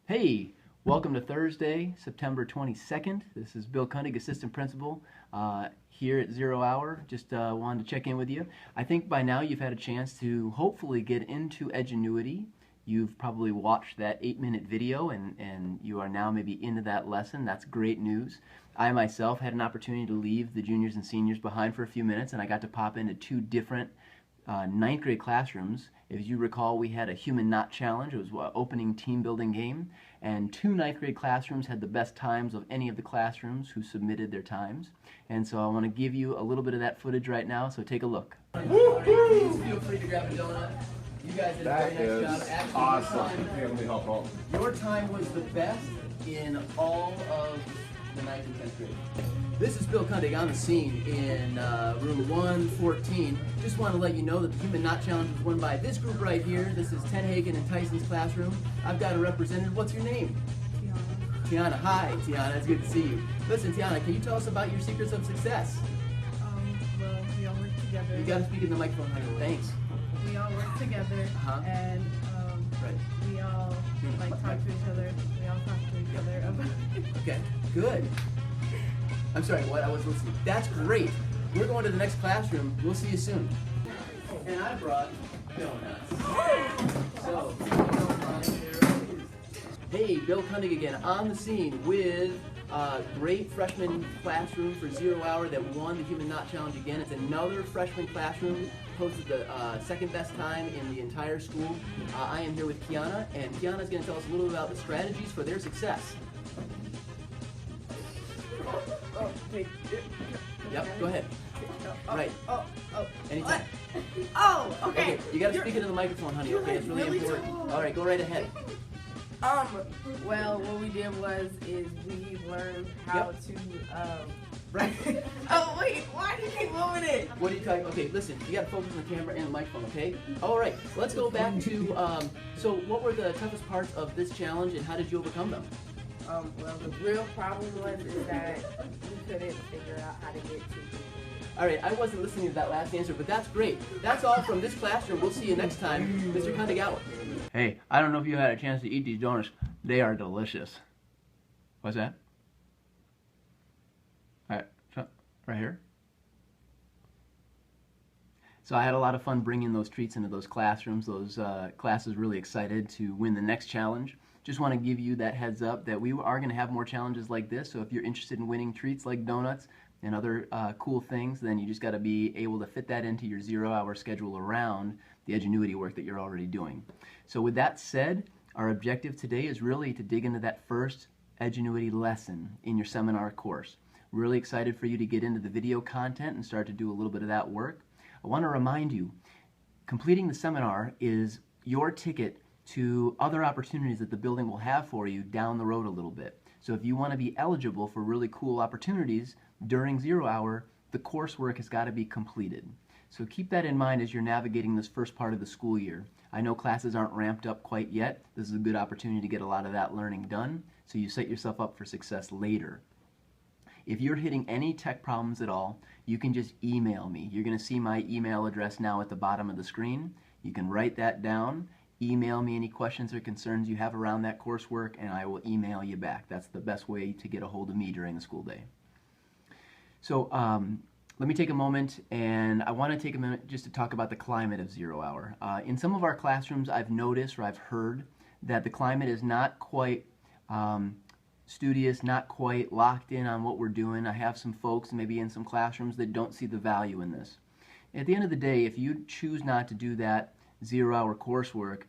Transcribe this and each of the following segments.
Hey, welcome to Thursday, September 22nd. This is Bill Kundig, Assistant Principal, here at 0 Hour. Just wanted to check in with you. I think by now you've had a chance to hopefully get into Edgenuity. You've probably watched that 8-minute video and you are now maybe into that lesson. That's great news. I myself had an opportunity to leave the juniors and seniors behind for a few minutes, and I got to pop into two different ninth grade classrooms. If you recall, we had a human knot challenge. It was an opening team building game, and two ninth grade classrooms had the best times of any of the classrooms who submitted their times. And so I want to give you a little bit of that footage right now, so take a look. Please feel free to grab a donut. You guys did a very nice job. Actually, awesome. Your time was the best in all of the 9th and 10th grade. This is Bill Kundig on the scene in room 114. Just want to let you know that the Human Knot Challenge was won by this group right here. This is Tenhagen and Tyson's classroom. I've got a representative. What's your name? Tiana. Hi, Tiana. It's good to see you. Listen, Tiana, can you tell us about your secrets of success? Well, we all work together. You got to speak in the microphone, honey. Thanks. We all work together, and we all talk to each other. We all talk to each other about it. Okay, good. I'm sorry, what? I was listening. That's great. We're going to the next classroom. We'll see you soon. And I brought donuts. So, hey, Bill Kundig again on the scene with a great freshman classroom for 0 Hour that won the Human Knot Challenge again. It's another freshman classroom, posted the second best time in the entire school. I am here with Kiana, and Kiana is going to tell us a little bit about the strategies for their success. Yep, go ahead. Right. Anytime. Okay. You gotta speak into the microphone, honey, okay? It's really important. Alright, go right ahead. Well, what we did is we learned how to, Right. Oh, wait, why do you keep moving it? What are you talking? Okay, listen, you gotta focus on the camera and the microphone, okay? Alright, let's go back to, so what were the toughest parts of this challenge and how did you overcome them? Well, the real problem was that we couldn't figure out how to get to people. Alright, I wasn't listening to that last answer, but that's great. That's all from this classroom. We'll see you next time. Mr. Kundig out. Hey, I don't know if you had a chance to eat these donuts. They are delicious. What's that? Alright, so, right here. So I had a lot of fun bringing those treats into those classrooms. Those classes really excited to win the next challenge. Just want to give you that heads up that we are going to have more challenges like this. So if you're interested in winning treats like donuts and other cool things, then you just got to be able to fit that into your 0 Hour schedule around the Edgenuity work that you're already doing. So with that said, our objective today is really to dig into that first Edgenuity lesson in your seminar course. Really excited for you to get into the video content and start to do a little bit of that work. I want to remind you, completing the seminar is your ticket to other opportunities that the building will have for you down the road a little bit. So if you want to be eligible for really cool opportunities during 0 Hour, the coursework has got to be completed. So keep that in mind as you're navigating this first part of the school year. I know classes aren't ramped up quite yet. This is a good opportunity to get a lot of that learning done, so you set yourself up for success later. If you're hitting any tech problems at all, you can just email me. You're going to see my email address now at the bottom of the screen. You can write that down. Email me any questions or concerns you have around that coursework, and I will email you back. That's the best way to get a hold of me during the school day. So let me take a moment, and I want to take a minute just to talk about the climate of 0 Hour. In some of our classrooms, I've noticed or I've heard that the climate is not quite studious, not quite locked in on what we're doing. I have some folks maybe in some classrooms that don't see the value in this. At the end of the day, if you choose not to do that 0 Hour coursework,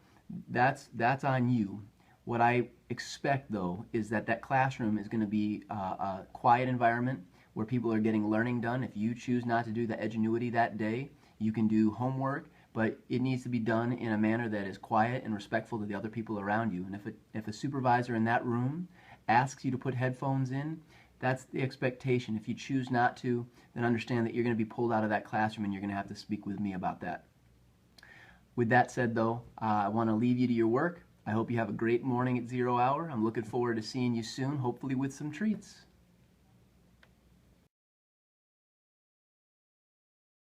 that's on you. What I expect though is that that classroom is going to be a quiet environment where people are getting learning done. If you choose not to do the Edgenuity that day, you can do homework, but it needs to be done in a manner that is quiet and respectful to the other people around you. And if a supervisor in that room asks you to put headphones in, that's the expectation. If you choose not to, then understand that you're going to be pulled out of that classroom and you're going to have to speak with me about that. With that said though, I want to leave you to your work. I hope you have a great morning at 0 Hour. I'm looking forward to seeing you soon, hopefully with some treats.